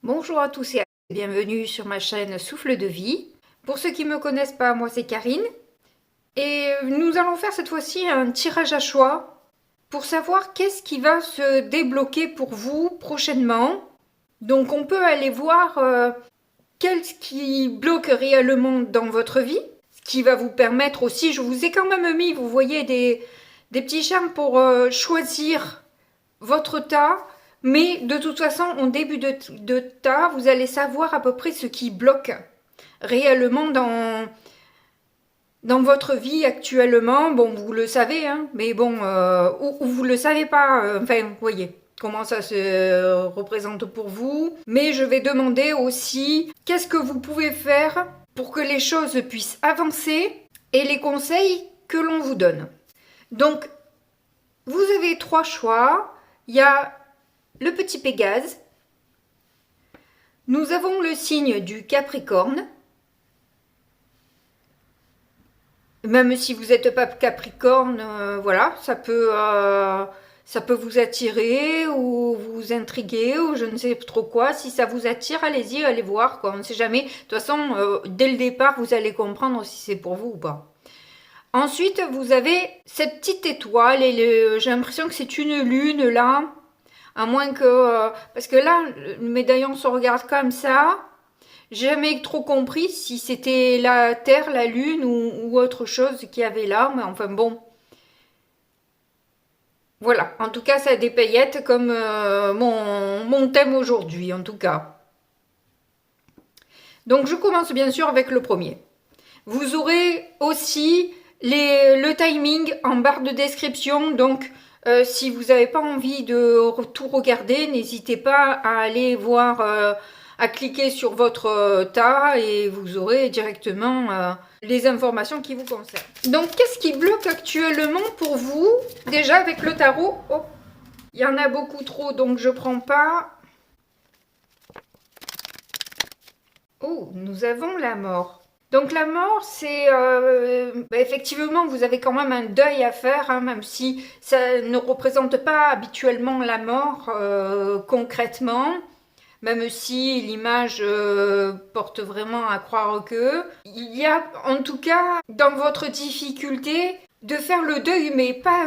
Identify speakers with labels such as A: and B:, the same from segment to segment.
A: Bonjour à tous et bienvenue sur ma chaîne Souffle de Vie. Pour ceux qui ne me connaissent pas, moi c'est Karine. Et nous allons faire cette fois-ci un tirage à choix pour savoir qu'est-ce qui va se débloquer pour vous prochainement. Donc on peut aller voir qu'est-ce qui bloque réellement dans votre vie, ce qui va vous permettre aussi, je vous ai quand même mis, vous voyez, des petits charmes pour choisir votre tas. Mais de toute façon, en début de tas, vous allez savoir à peu près ce qui bloque réellement dans votre vie actuellement. Bon, vous le savez, hein, mais bon, ou vous le savez pas, enfin, vous voyez comment ça se représente pour vous. Mais je vais demander aussi qu'est-ce que vous pouvez faire pour que les choses puissent avancer et les conseils que l'on vous donne. Donc, vous avez 3 choix. Il y a le petit Pégase, nous avons le signe du Capricorne, même si vous n'êtes pas Capricorne, voilà, ça peut vous attirer ou vous intriguer ou je ne sais trop quoi. Si ça vous attire, allez-y, allez voir, quoi. On ne sait jamais. De toute façon, dès le départ, vous allez comprendre si c'est pour vous ou pas. Ensuite, vous avez cette petite étoile et j'ai l'impression que c'est une lune là. À moins que... parce que là, le médaillon se regarde comme ça. J'ai jamais trop compris si c'était la Terre, la Lune ou autre chose qu'il y avait là. Mais enfin bon. Voilà. En tout cas, ça a des paillettes comme mon thème aujourd'hui, en tout cas. Donc, je commence bien sûr avec le premier. Vous aurez aussi le timing en barre de description. Donc, si vous n'avez pas envie de tout regarder, n'hésitez pas à aller voir, à cliquer sur votre tas et vous aurez directement les informations qui vous concernent. Donc, qu'est-ce qui bloque actuellement pour vous? Déjà, avec le tarot, oh, il y en a beaucoup trop, donc je ne prends pas. Oh, nous avons la mort. Donc la mort, c'est effectivement, vous avez quand même un deuil à faire, hein, même si ça ne représente pas habituellement la mort concrètement, même si l'image porte vraiment à croire que. Il y a en tout cas dans votre difficulté de faire le deuil, mais pas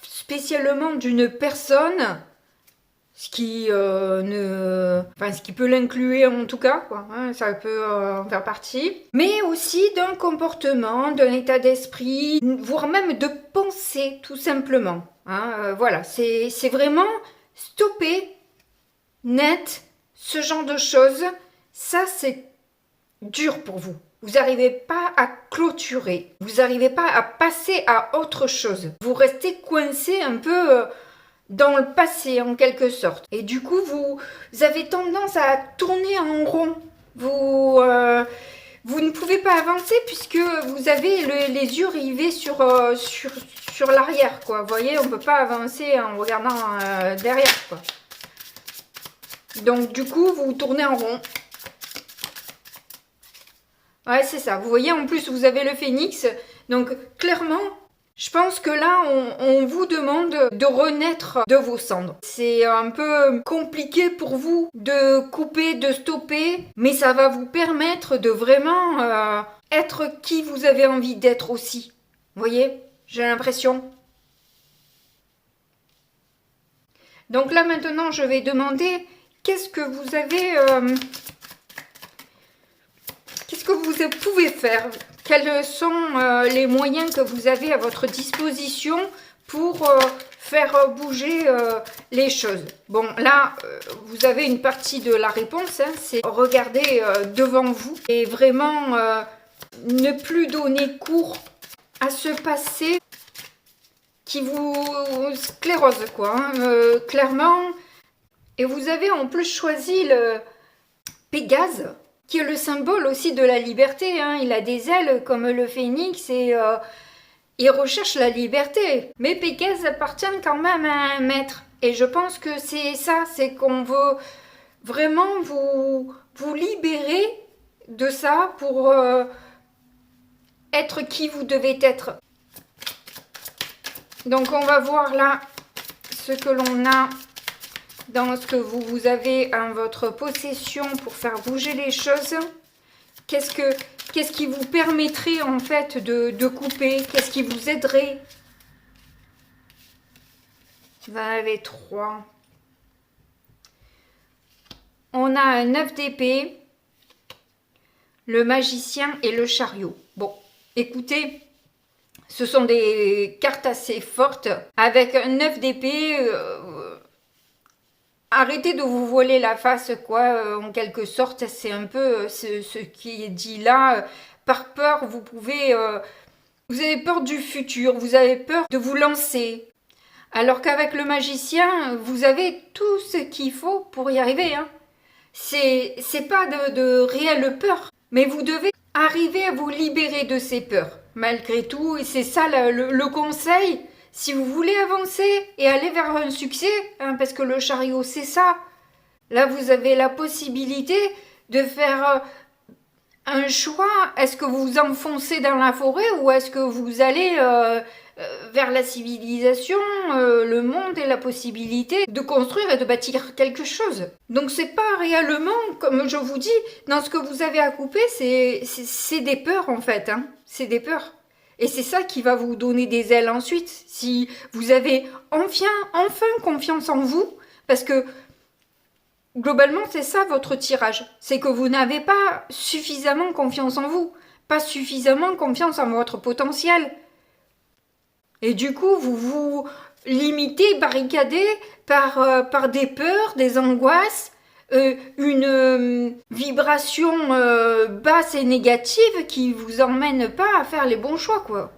A: spécialement d'une personne. Ce qui ce qui peut l'inclure en tout cas, quoi, hein, ça peut en faire partie. Mais aussi d'un comportement, d'un état d'esprit, voire même de pensée, tout simplement. Hein, voilà, c'est vraiment stopper net ce genre de choses. Ça, c'est dur pour vous. Vous n'arrivez pas à clôturer. Vous n'arrivez pas à passer à autre chose. Vous restez coincé un peu dans le passé en quelque sorte. Et du coup, vous avez tendance à tourner en rond. Vous ne pouvez pas avancer puisque vous avez les yeux rivés sur l'arrière, quoi. Vous voyez, on ne peut pas avancer en regardant derrière, quoi. Donc, du coup, vous tournez en rond. Ouais, c'est ça. Vous voyez, en plus, vous avez le phénix. Donc, clairement, je pense que là, on vous demande de renaître de vos cendres. C'est un peu compliqué pour vous de couper, de stopper, mais ça va vous permettre de vraiment être qui vous avez envie d'être aussi. Vous voyez, j'ai l'impression. Donc là, maintenant, je vais demander qu'est-ce que vous avez... qu'est-ce que vous pouvez faire? Quels sont les moyens que vous avez à votre disposition pour faire bouger les choses? Bon, là, vous avez une partie de la réponse, hein, c'est regarder devant vous et vraiment ne plus donner cours à ce passé qui vous sclérose, quoi, hein, clairement. Et vous avez en plus choisi le Pégase, qui est le symbole aussi de la liberté, hein. Il a des ailes comme le phénix et il recherche la liberté. Mais Pégase appartient quand même à un maître. Et je pense que c'est ça, c'est qu'on veut vraiment vous libérer de ça pour être qui vous devez être. Donc on va voir là ce que l'on a dans ce que vous avez en votre possession pour faire bouger les choses. Qu'est-ce qui vous permettrait en fait de couper? Qu'est-ce qui vous aiderait? Vous en avez 3. On a un 9 d'épée, le magicien et le chariot. Bon, écoutez, ce sont des cartes assez fortes. Avec un 9 d'épée, arrêtez de vous voiler la face, quoi, en quelque sorte. C'est un peu ce qui est dit là. Par peur, vous avez peur du futur, vous avez peur de vous lancer. Alors qu'avec le magicien, vous avez tout ce qu'il faut pour y arriver, hein. C'est pas de réelle peur, mais vous devez arriver à vous libérer de ces peurs, malgré tout, et c'est ça le conseil, si vous voulez avancer et aller vers un succès, hein, parce que le chariot c'est ça, là vous avez la possibilité de faire un choix, est-ce que vous vous enfoncez dans la forêt ou est-ce que vous allez vers la civilisation, le monde et la possibilité de construire et de bâtir quelque chose. Donc c'est pas réellement, comme je vous dis, dans ce que vous avez à couper, c'est des peurs en fait, hein. C'est des peurs. Et c'est ça qui va vous donner des ailes ensuite, si vous avez enfin confiance en vous, parce que globalement c'est ça votre tirage, c'est que vous n'avez pas suffisamment confiance en vous, pas suffisamment confiance en votre potentiel. Et du coup, vous vous limitez, barricadez par des peurs, des angoisses, une vibration basse et négative qui vous emmène pas à faire les bons choix, quoi.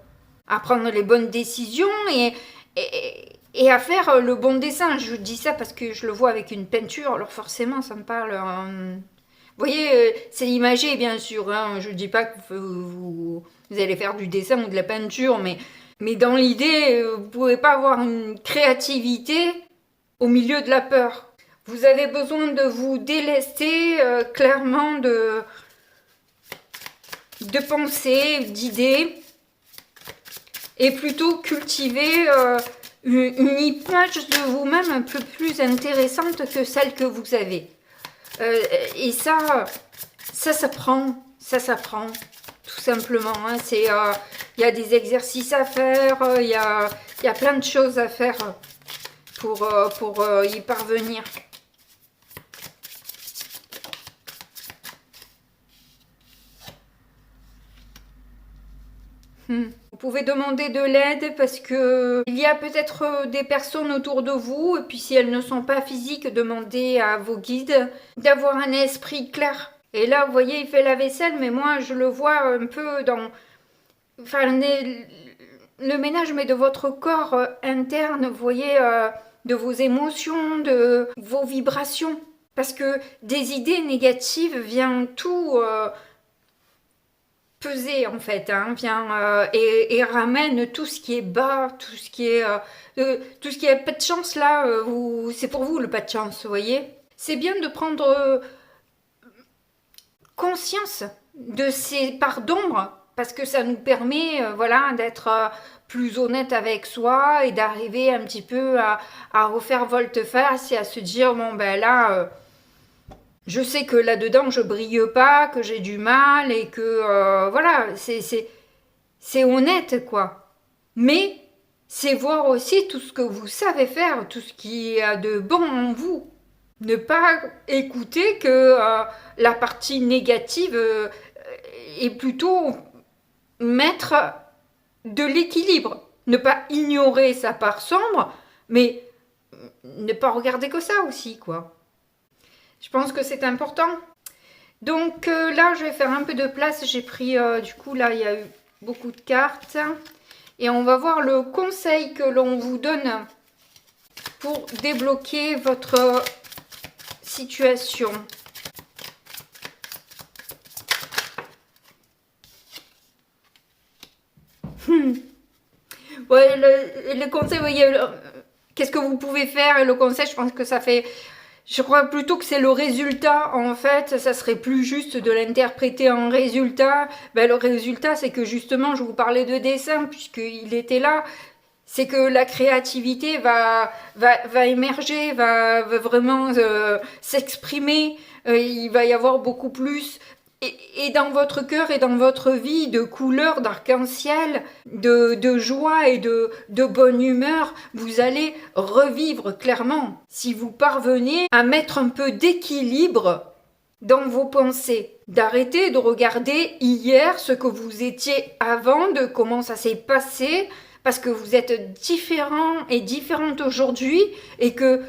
A: À prendre les bonnes décisions et à faire le bon dessin. Je dis ça parce que je le vois avec une peinture, alors forcément, ça me parle... Vous voyez, c'est imagé, bien sûr, hein. Je dis pas que vous allez faire du dessin ou de la peinture, mais dans l'idée, vous ne pouvez pas avoir une créativité au milieu de la peur. Vous avez besoin de vous délester clairement de pensées, d'idées, et plutôt cultiver une image de vous-même un peu plus intéressante que celle que vous avez. Et ça s'apprend, tout simplement, hein. Il y a des exercices à faire, il y a plein de choses à faire pour y parvenir. Vous pouvez demander de l'aide parce que il y a peut-être des personnes autour de vous, et puis si elles ne sont pas physiques, demandez à vos guides d'avoir un esprit clair. Et là, vous voyez, il fait la vaisselle, mais moi, je le vois un peu dans... Enfin, le ménage, mais de votre corps interne, vous voyez, de vos émotions, de vos vibrations. Parce que des idées négatives viennent tout peser, en fait, hein, vient et ramène tout ce qui est bas, tout ce qui est pas de chance, là, c'est pour vous, le pas de chance, vous voyez. C'est bien de prendre... conscience de ces parts d'ombre parce que ça nous permet voilà, d'être plus honnête avec soi et d'arriver un petit peu à refaire volte-face et à se dire bon ben là je sais que là-dedans je brille pas, que j'ai du mal et que voilà, c'est honnête quoi. Mais c'est voir aussi tout ce que vous savez faire, tout ce qui a de bon en vous. Ne pas écouter que la partie négative est plutôt mettre de l'équilibre. Ne pas ignorer sa part sombre, mais ne pas regarder que ça aussi, quoi. Je pense que c'est important. Donc là, je vais faire un peu de place. J'ai pris, du coup, là, il y a eu beaucoup de cartes. Et on va voir le conseil que l'on vous donne pour débloquer votre situation. Ouais, le conseil, vous voyez, qu'est-ce que vous pouvez faire et le conseil, je pense que ça fait... Je crois plutôt que c'est le résultat, en fait, ça serait plus juste de l'interpréter en résultat. Ben, le résultat, c'est que justement, je vous parlais de dessin, puisqu'il était là. c'est que la créativité va émerger, va vraiment s'exprimer. Il va y avoir beaucoup plus, et dans votre cœur et dans votre vie, de couleurs, d'arc-en-ciel, de joie et de bonne humeur. Vous allez revivre clairement si vous parvenez à mettre un peu d'équilibre dans vos pensées, d'arrêter de regarder hier ce que vous étiez avant, de comment ça s'est passé, parce que vous êtes différents et différentes aujourd'hui, et que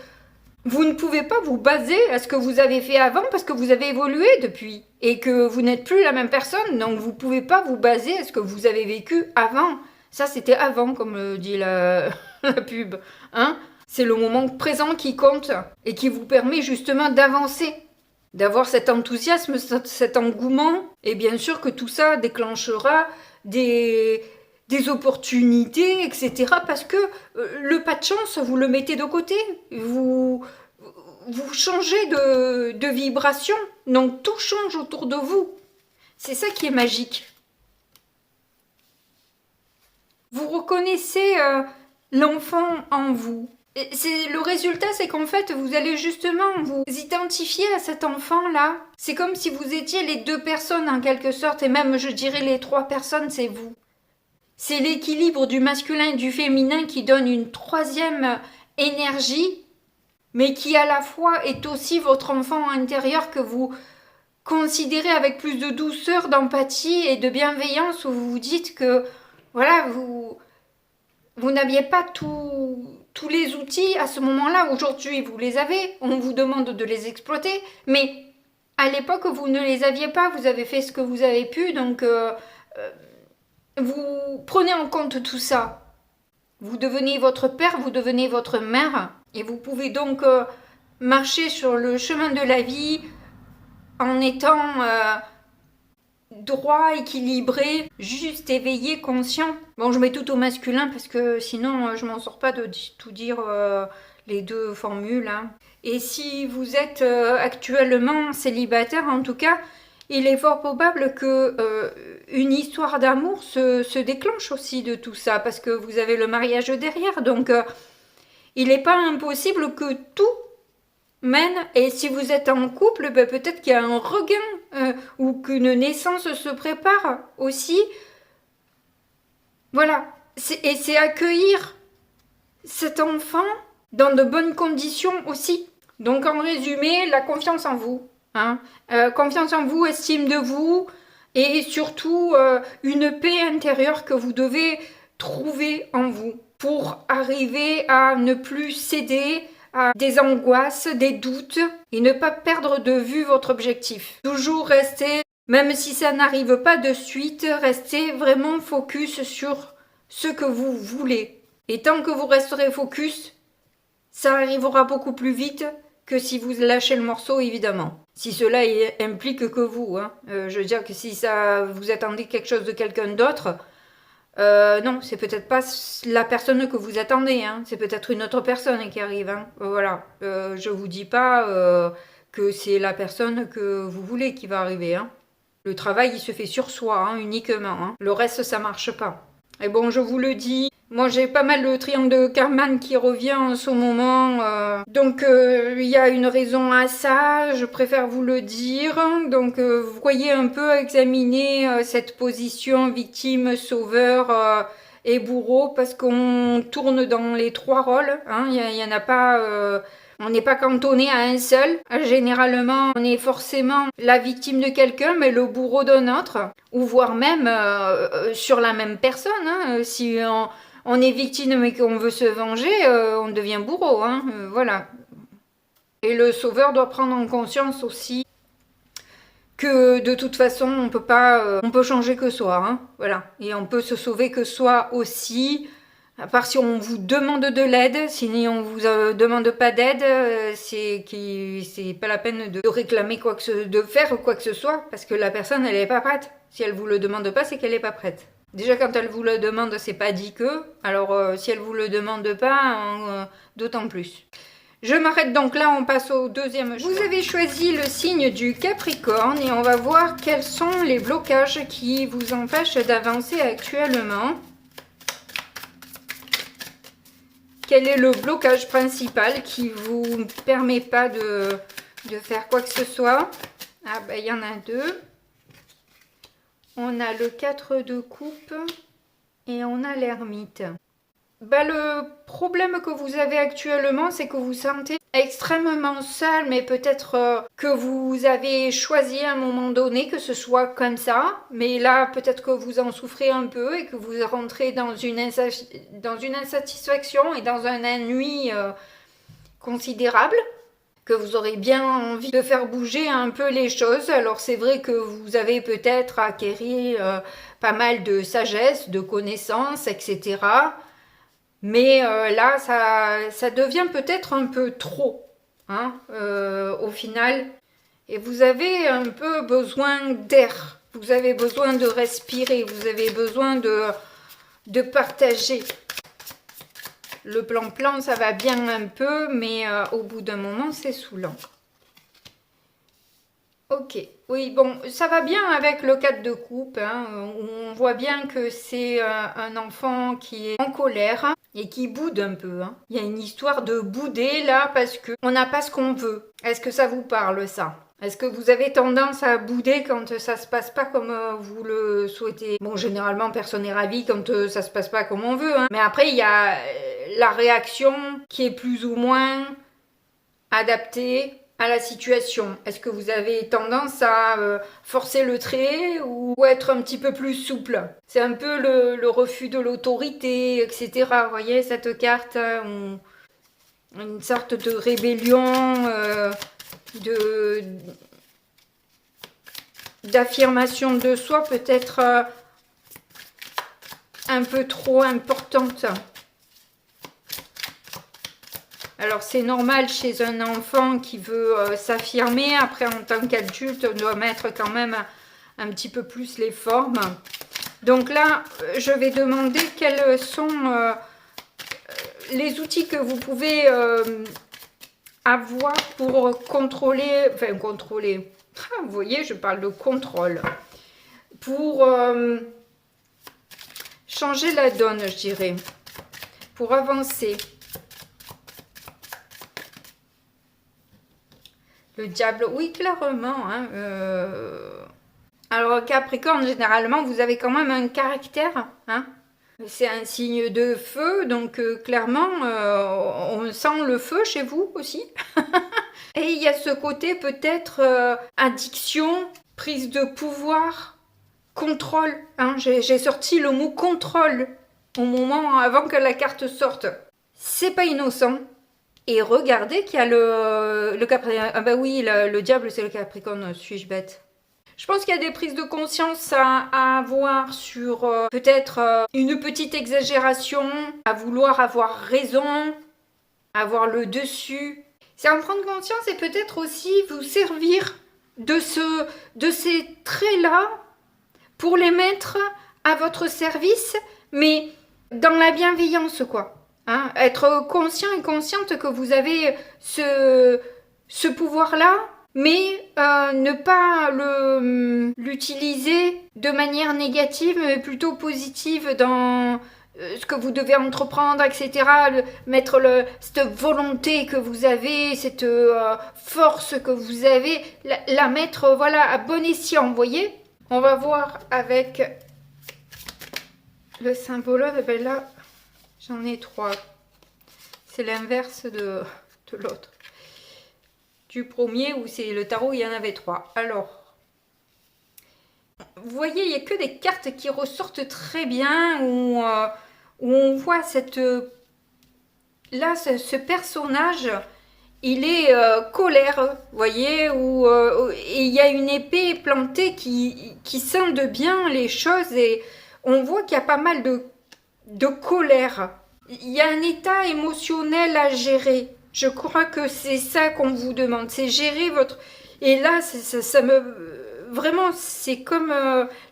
A: vous ne pouvez pas vous baser à ce que vous avez fait avant, parce que vous avez évolué depuis, et que vous n'êtes plus la même personne, donc vous ne pouvez pas vous baser à ce que vous avez vécu avant. Ça, c'était avant, comme le dit la pub, hein. C'est le moment présent qui compte, et qui vous permet justement d'avancer, d'avoir cet enthousiasme, cet engouement, et bien sûr que tout ça déclenchera des opportunités, etc. Parce que le pas de chance, vous le mettez de côté, vous changez de vibration, donc tout change autour de vous. C'est ça qui est magique. Vous reconnaissez l'enfant en vous. Le résultat, c'est qu'en fait, vous allez justement vous identifier à cet enfant-là. C'est comme si vous étiez les deux personnes en quelque sorte, et même je dirais les trois personnes, c'est vous. C'est l'équilibre du masculin et du féminin qui donne une troisième énergie, mais qui à la fois est aussi votre enfant intérieur que vous considérez avec plus de douceur, d'empathie et de bienveillance, où vous vous dites que voilà, vous n'aviez pas tous les outils à ce moment-là. Aujourd'hui, vous les avez, on vous demande de les exploiter, mais à l'époque, vous ne les aviez pas, vous avez fait ce que vous avez pu, donc vous prenez en compte tout ça. Vous devenez votre père, vous devenez votre mère, et vous pouvez donc marcher sur le chemin de la vie en étant droit, équilibré, juste, éveillé, conscient. Bon, je mets tout au masculin parce que sinon je m'en sors pas de tout dire les deux formules, hein. Et si vous êtes actuellement célibataire, en tout cas, il est fort probable que une histoire d'amour se déclenche aussi de tout ça, parce que vous avez le mariage derrière, donc il n'est pas impossible que tout mène, et si vous êtes en couple, ben peut-être qu'il y a un regain ou qu'une naissance se prépare aussi. Voilà, et c'est accueillir cet enfant dans de bonnes conditions aussi. Donc en résumé, la confiance en vous, hein. Confiance en vous, estime de vous, et surtout une paix intérieure que vous devez trouver en vous pour arriver à ne plus céder à des angoisses, des doutes, et ne pas perdre de vue votre objectif. Toujours rester, même si ça n'arrive pas de suite, restez vraiment focus sur ce que vous voulez. Et tant que vous resterez focus, ça arrivera beaucoup plus vite que si vous lâchez le morceau, évidemment. Si cela implique que vous, hein. Je veux dire que si ça vous attendez quelque chose de quelqu'un d'autre, non, c'est peut-être pas la personne que vous attendez, hein. C'est peut-être une autre personne qui arrive, hein. Voilà, je vous dis pas que c'est la personne que vous voulez qui va arriver, hein. Le travail, il se fait sur soi, hein, uniquement, hein. Le reste, ça marche pas. Et bon, je vous le dis, moi j'ai pas mal le triangle de Karman qui revient en ce moment, donc il y a une raison à ça, je préfère vous le dire. Donc vous voyez un peu examiner cette position victime, sauveur et bourreau, parce qu'on tourne dans les trois rôles, hein. Il y en a pas... on n'est pas cantonné à un seul. Généralement, on est forcément la victime de quelqu'un, mais le bourreau d'un autre. Ou voire même sur la même personne, hein. Si on est victime mais qu'on veut se venger, on devient bourreau, hein. Voilà. Et le sauveur doit prendre en conscience aussi que de toute façon, on peut pas, on peut changer que soi, hein. Voilà. Et on peut se sauver que soi aussi. À part si on vous demande de l'aide, si on vous demande pas d'aide, c'est pas la peine de réclamer de faire quoi que ce soit, parce que la personne elle est pas prête. Si elle vous le demande pas, c'est qu'elle est pas prête. Déjà quand elle vous le demande, c'est pas dit que. Alors si elle vous le demande pas, d'autant plus. Je m'arrête donc là, on passe au deuxième choix. Vous avez choisi le signe du Capricorne et on va voir quels sont les blocages qui vous empêchent d'avancer actuellement. quel est le blocage principal qui vous permet pas de faire quoi que ce soit. Ah ben il y en a deux. On a le 4 de coupe et on a l'ermite. Ben, le problème que vous avez actuellement, c'est que vous sentez extrêmement seul, mais peut-être que vous avez choisi à un moment donné que ce soit comme ça, mais là peut-être que vous en souffrez un peu et que vous rentrez dans une insatisfaction et dans un ennui considérable, que vous aurez bien envie de faire bouger un peu les choses. Alors c'est vrai que vous avez peut-être acquéri pas mal de sagesse, de connaissances, etc. Mais là, ça devient peut-être un peu trop, hein, au final. Et vous avez un peu besoin d'air. Vous avez besoin de respirer. Vous avez besoin de partager. Le plan-plan, ça va bien un peu, mais au bout d'un moment, c'est saoulant. Ok, oui, bon, ça va bien avec le 4 de coupe, hein. On voit bien que c'est un enfant qui est en colère et qui boude un peu, hein. Il y a une histoire de bouder là parce qu'on n'a pas ce qu'on veut. Est-ce que ça vous parle ça? Est-ce que vous avez tendance à bouder quand ça se passe pas comme vous le souhaitez? Bon, généralement, personne n'est ravi quand ça se passe pas comme on veut, hein. Mais après, il y a la réaction qui est plus ou moins adaptée à la situation. Est-ce que vous avez tendance à forcer le trait ou être un petit peu plus souple? C'est un peu le refus de l'autorité, etc. Vous voyez, cette carte, une sorte de rébellion, d'affirmation de soi peut-être un peu trop importante. Alors c'est normal chez un enfant qui veut s'affirmer. Après en tant qu'adulte, on doit mettre quand même un petit peu plus les formes. Donc là, je vais demander quels sont les outils que vous pouvez avoir pour contrôler, enfin contrôler, vous voyez, je parle de contrôle, pour changer la donne, je dirais, pour avancer. Le diable, oui, clairement. Hein, Alors, Capricorne, généralement, vous avez quand même un caractère. Hein, c'est un signe de feu, donc clairement, on sent le feu chez vous aussi. Et il y a ce côté peut-être addiction, prise de pouvoir, contrôle. Hein, j'ai sorti le mot contrôle au moment avant que la carte sorte. C'est pas innocent. Et regardez qu'il y a le Capricorne. Ah bah oui, le diable, c'est le Capricorne. Suis-je bête? Je pense qu'il y a des prises de conscience à avoir sur peut-être une petite exagération, à vouloir avoir raison, avoir le dessus. C'est en prendre conscience et peut-être aussi vous servir de ces traits-là pour les mettre à votre service, mais dans la bienveillance, quoi. Hein, être conscient et consciente que vous avez ce pouvoir-là, mais ne pas l'utiliser de manière négative, mais plutôt positive dans ce que vous devez entreprendre, etc. Mettre cette volonté que vous avez, cette force que vous avez, la mettre voilà, à bon escient, vous voyez. On va voir avec le symbole, et bien là, j'en ai 3. C'est l'inverse de l'autre. Du premier, où c'est le tarot, il y en avait 3. Alors, vous voyez, il n'y a que des cartes qui ressortent très bien, où on voit cette... Là, ce personnage, il est colère, vous voyez, et il y a une épée plantée qui scinde bien les choses, et on voit qu'il y a pas mal de colère. Il y a un état émotionnel à gérer. Je crois que c'est ça qu'on vous demande. C'est gérer votre... Et là, ça me... Vraiment, c'est comme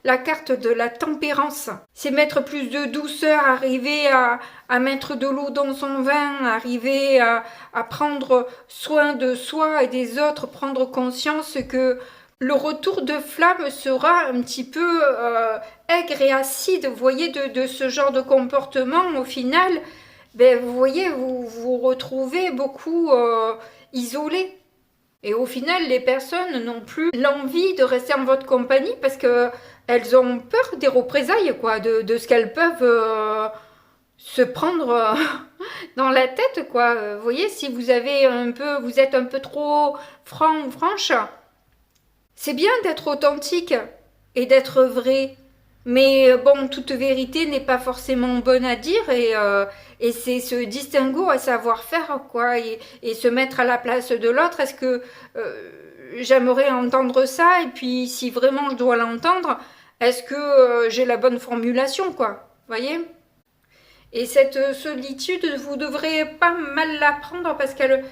A: la carte de la tempérance. C'est mettre plus de douceur, arriver à mettre de l'eau dans son vin, arriver à prendre soin de soi et des autres, prendre conscience que le retour de flamme sera un petit peu aigre et acide. Vous voyez, de ce genre de comportement, au final, ben, vous voyez, vous vous retrouvez beaucoup isolé. Et au final, les personnes n'ont plus l'envie de rester en votre compagnie parce que elles ont peur des représailles, quoi, de ce qu'elles peuvent se prendre dans la tête, quoi. Vous voyez, si vous avez vous êtes un peu trop franc ou franche, c'est bien d'être authentique et d'être vrai. Mais bon, toute vérité n'est pas forcément bonne à dire et c'est ce distinguo à savoir faire, quoi, et se mettre à la place de l'autre. Est-ce que j'aimerais entendre ça et puis si vraiment je dois l'entendre, est-ce que j'ai la bonne formulation, quoi, voyez? Et cette solitude, vous devrez pas mal la prendre parce qu'elle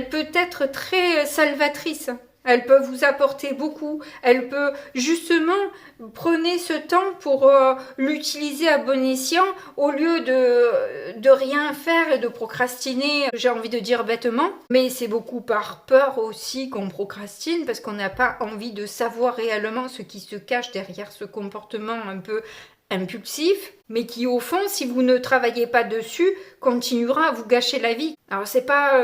A: peut être très salvatrice. Elle peut vous apporter beaucoup. Elle peut justement prenez ce temps pour l'utiliser à bon escient au lieu de rien faire et de procrastiner. J'ai envie de dire bêtement, mais c'est beaucoup par peur aussi qu'on procrastine parce qu'on n'a pas envie de savoir réellement ce qui se cache derrière ce comportement un peu impulsif, mais qui au fond, si vous ne travaillez pas dessus, continuera à vous gâcher la vie. Alors c'est pas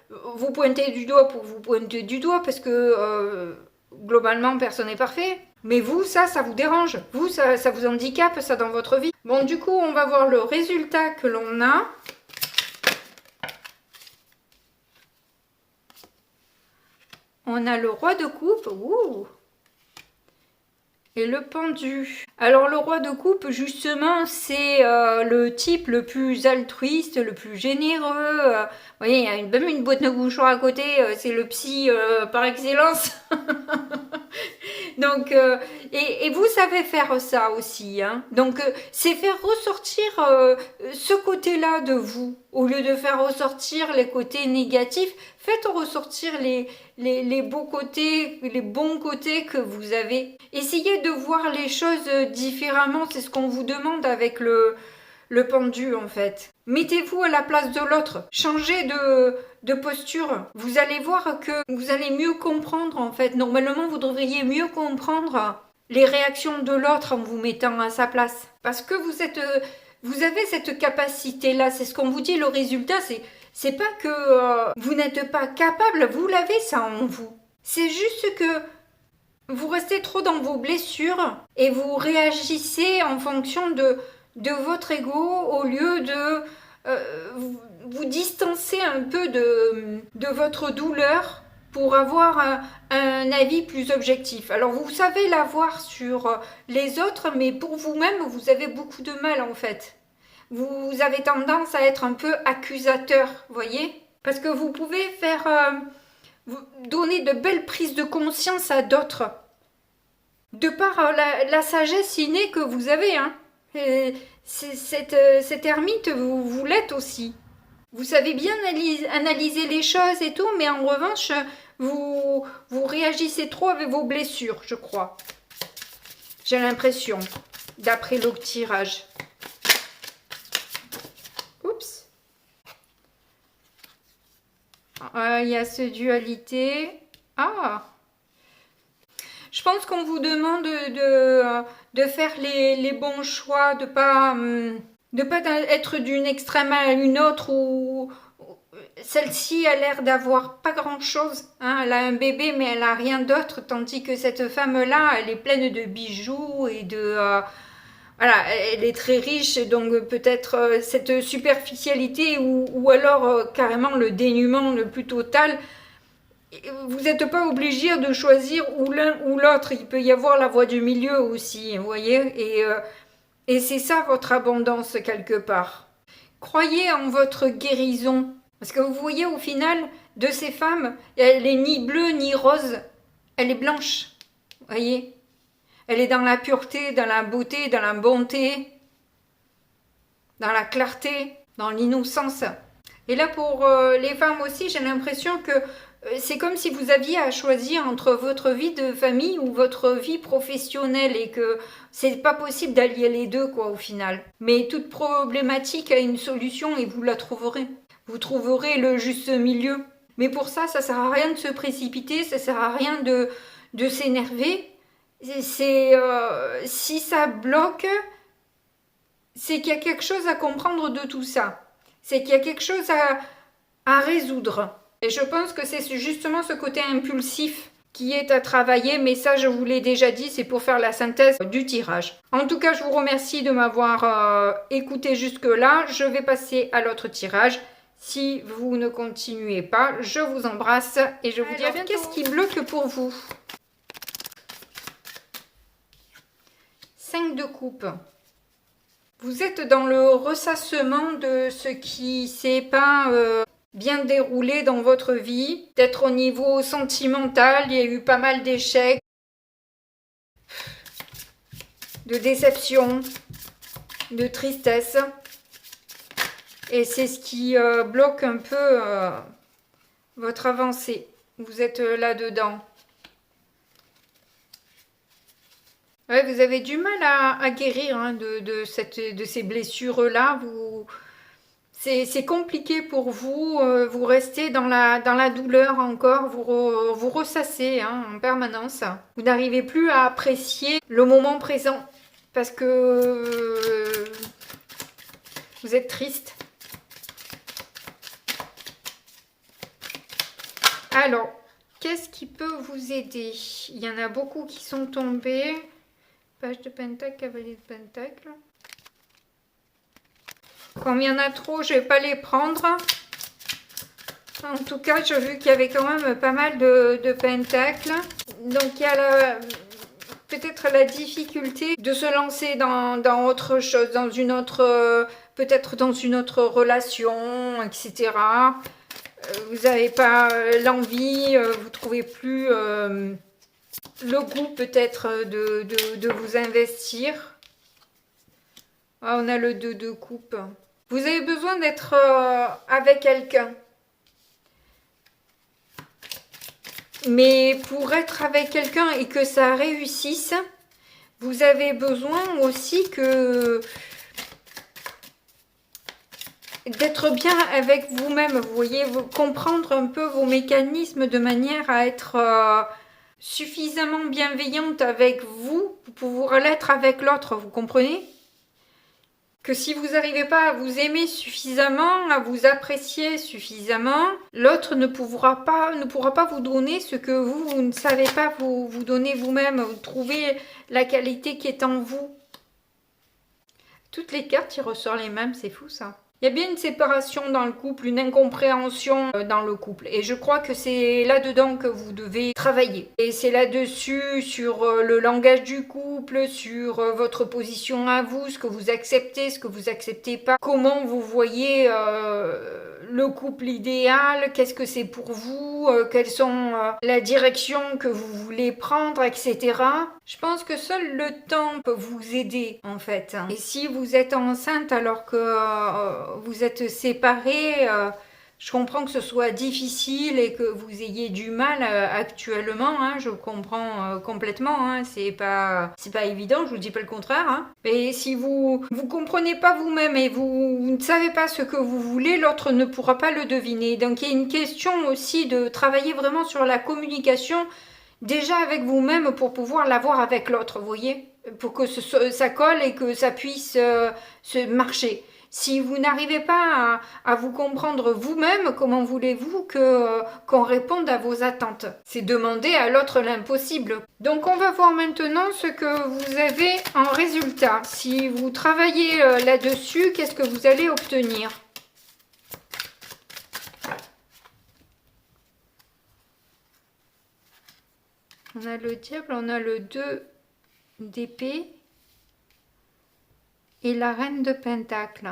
A: vous pointer du doigt pour vous pointer du doigt, parce que globalement personne n'est parfait. Mais vous, ça vous dérange. Vous, ça vous handicape, ça, dans votre vie. Bon, du coup, on va voir le résultat que l'on a. On a le roi de coupe. Ouh. Et le pendu. Alors le roi de coupe, justement, c'est le type le plus altruiste, le plus généreux. Vous voyez, il y a même une boîte de mouchoirs à côté, c'est le psy par excellence. Donc, et vous savez faire ça aussi, hein. Donc, c'est faire ressortir ce côté-là de vous. Au lieu de faire ressortir les côtés négatifs, faites ressortir les beaux côtés, les bons côtés que vous avez. Essayez de voir les choses différemment, c'est ce qu'on vous demande avec le pendu en fait. Mettez-vous à la place de l'autre, changez de posture. Vous allez voir que vous allez mieux comprendre en fait. Normalement, vous devriez mieux comprendre les réactions de l'autre en vous mettant à sa place. Parce que vous avez cette capacité-là, c'est ce qu'on vous dit, le résultat, c'est pas que vous n'êtes pas capable, vous l'avez ça en vous. C'est juste que vous restez trop dans vos blessures et vous réagissez en fonction de votre ego au lieu de vous distancer un peu de votre douleur pour avoir un avis plus objectif. Alors vous savez l'avoir sur les autres, mais pour vous-même, vous avez beaucoup de mal en fait. Vous avez tendance à être un peu accusateur, voyez? Parce que vous pouvez donner de belles prises de conscience à d'autres. De par la sagesse innée que vous avez, hein. Cette ermite, vous l'êtes aussi. Vous savez bien analyser les choses et tout, mais en revanche, vous réagissez trop avec vos blessures, je crois. J'ai l'impression, d'après le tirage. Oups. Il y a ce dualité. Ah. Je pense qu'on vous demande de faire les bons choix, de pas être d'une extrême à une autre ou celle-ci a l'air d'avoir pas grand-chose. Hein. Elle a un bébé mais elle a rien d'autre, tandis que cette femme-là, elle est pleine de bijoux et voilà, elle est très riche, donc peut-être cette superficialité ou alors carrément le dénuement le plus total. Vous n'êtes pas obligé de choisir ou l'un ou l'autre. Il peut y avoir la voie du milieu aussi, vous voyez. Et c'est ça votre abondance quelque part. Croyez en votre guérison. Parce que vous voyez au final, de ces femmes, elle est ni bleue ni rose. Elle est blanche, vous voyez. Elle est dans la pureté, dans la beauté, dans la bonté, dans la clarté, dans l'innocence. Et là pour les femmes aussi, j'ai l'impression que c'est comme si vous aviez à choisir entre votre vie de famille ou votre vie professionnelle et que c'est pas possible d'allier les deux quoi au final. Mais toute problématique a une solution et vous la trouverez. Vous trouverez le juste milieu. Mais pour ça, ça sert à rien de se précipiter, ça sert à rien de s'énerver. Si ça bloque, c'est qu'il y a quelque chose à comprendre de tout ça. c'est qu'il y a quelque chose à résoudre. Et je pense que c'est justement ce côté impulsif qui est à travailler, mais ça je vous l'ai déjà dit, c'est pour faire la synthèse du tirage. En tout cas, je vous remercie de m'avoir écouté jusque-là. Je vais passer à l'autre tirage. Si vous ne continuez pas, je vous embrasse et je vous dis à bientôt. Qu'est-ce qui bloque pour vous? 5 de coupe. Vous êtes dans le ressassement de ce qui s'est pas bien déroulé dans votre vie. Peut-être au niveau sentimental, il y a eu pas mal d'échecs, de déceptions, de tristesse. Et c'est ce qui bloque un peu votre avancée. Vous êtes là-dedans. Ouais, vous avez du mal à guérir hein, de ces blessures-là. C'est compliqué pour vous. Vous restez dans la douleur encore. Vous ressassez hein, en permanence. Vous n'arrivez plus à apprécier le moment présent. Parce que vous êtes triste. Alors, qu'est-ce qui peut vous aider? Il y en a beaucoup qui sont tombés. Page de pentacle, cavalier de pentacle. Comme il y en a trop, je ne vais pas les prendre. En tout cas, j'ai vu qu'il y avait quand même pas mal de pentacles. Donc, il y a peut-être la difficulté de se lancer dans autre chose, dans une autre, peut-être dans une autre relation, etc. Vous n'avez pas l'envie, vous trouvez plus le goût peut-être de vous investir. Ah, on a le 2 de coupe. Vous avez besoin d'être avec quelqu'un. Mais pour être avec quelqu'un et que ça réussisse, vous avez besoin aussi d'être bien avec vous-même. Vous voyez, comprendre un peu vos mécanismes de manière à être suffisamment bienveillante avec vous pour pouvoir l'être avec l'autre. Vous comprenez ? Que si vous n'arrivez pas à vous aimer suffisamment, à vous apprécier suffisamment, l'autre ne pourra pas vous donner ce que vous ne savez pas vous donner vous-même. Vous trouvez la qualité qui est en vous. Toutes les cartes, il ressort les mêmes, c'est fou ça. Il y a bien une séparation dans le couple, une incompréhension dans le couple. Et je crois que c'est là-dedans que vous devez travailler. Et c'est là-dessus, sur le langage du couple, sur votre position à vous, ce que vous acceptez, ce que vous acceptez pas. Comment vous voyez le couple idéal, qu'est-ce que c'est pour vous, quelles sont la direction que vous voulez prendre, etc. Je pense que seul le temps peut vous aider en fait. Et si vous êtes enceinte alors que vous êtes séparés, je comprends que ce soit difficile et que vous ayez du mal actuellement, hein, je comprends complètement, hein, c'est pas évident, je vous dis pas le contraire, hein. Mais si vous comprenez pas vous-même et vous ne savez pas ce que vous voulez, l'autre ne pourra pas le deviner. Donc il y a une question aussi de travailler vraiment sur la communication, déjà avec vous-même pour pouvoir l'avoir avec l'autre, vous voyez, pour que ça colle et que ça puisse se marcher. Si vous n'arrivez pas à vous comprendre vous-même, comment voulez-vous qu'on réponde à vos attentes? C'est demander à l'autre l'impossible. Donc on va voir maintenant ce que vous avez en résultat. Si vous travaillez là-dessus, qu'est-ce que vous allez obtenir? On a le diable, on a le 2 d'épée. Et la reine de pentacle.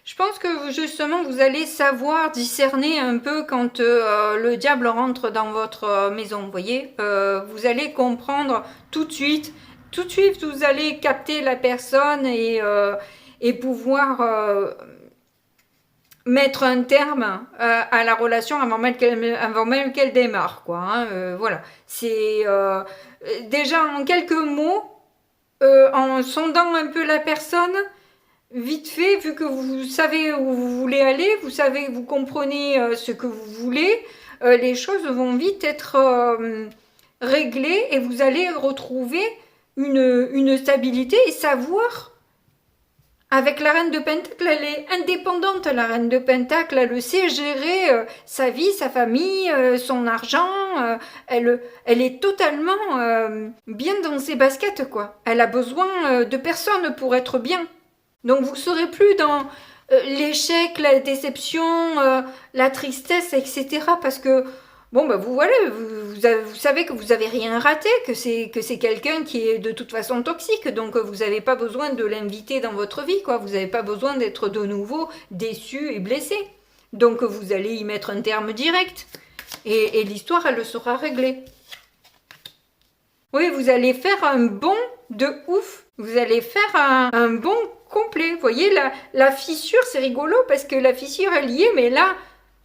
A: Je pense que justement vous allez savoir discerner un peu quand le diable rentre dans votre maison, vous voyez. Vous allez comprendre tout de suite vous allez capter la personne et pouvoir mettre un terme à la relation avant même qu'elle démarre, quoi. Hein, voilà, c'est déjà en quelques mots. En sondant un peu la personne, vite fait, vu que vous savez où vous voulez aller, vous comprenez ce que vous voulez, les choses vont vite être réglées et vous allez retrouver une stabilité et savoir Avec la reine de Pentacle, elle est indépendante. La reine de Pentacle, elle sait gérer sa vie, sa famille, son argent. Elle est totalement bien dans ses baskets, quoi. Elle a besoin de personne pour être bien. Donc vous serez plus dans l'échec, la déception, la tristesse, etc. Parce que bon, bah vous voilà, vous savez que vous avez rien raté, que c'est quelqu'un qui est de toute façon toxique, donc vous n'avez pas besoin de l'inviter dans votre vie, quoi. Vous n'avez pas besoin d'être de nouveau déçu et blessé. Donc vous allez y mettre un terme direct. Et l'histoire, elle sera réglée. Oui, vous allez faire un bond de ouf. Vous allez faire un bond complet. Vous voyez, la fissure, c'est rigolo parce que la fissure, elle y est, mais là,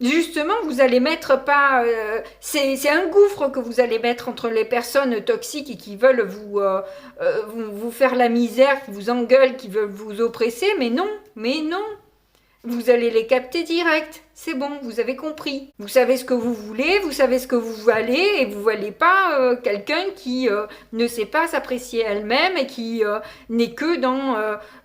A: justement, vous allez mettre pas... c'est un gouffre que vous allez mettre entre les personnes toxiques et qui veulent vous faire la misère, qui vous engueulent, qui veulent vous oppresser, mais non. Vous allez les capter direct. C'est bon, vous avez compris. Vous savez ce que vous voulez, vous savez ce que vous valez, et vous valez pas quelqu'un qui ne sait pas s'apprécier elle-même et qui n'est que dans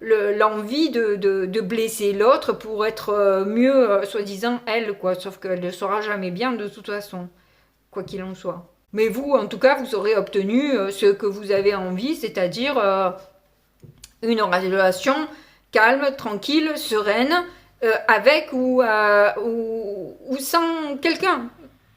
A: l'envie de blesser l'autre pour être mieux, soi-disant, elle, quoi. Sauf qu'elle ne sera jamais bien de toute façon, quoi qu'il en soit. Mais vous, en tout cas, vous aurez obtenu ce que vous avez envie, c'est-à-dire une relation calme, tranquille, sereine, avec ou sans quelqu'un.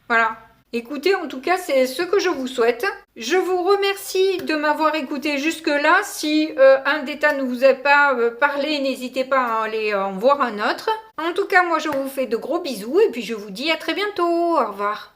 A: Voilà. Écoutez, en tout cas, c'est ce que je vous souhaite. Je vous remercie de m'avoir écouté jusque-là. Si un des tas ne vous a pas parlé, n'hésitez pas à aller en voir un autre. En tout cas, moi, je vous fais de gros bisous et puis je vous dis à très bientôt. Au revoir.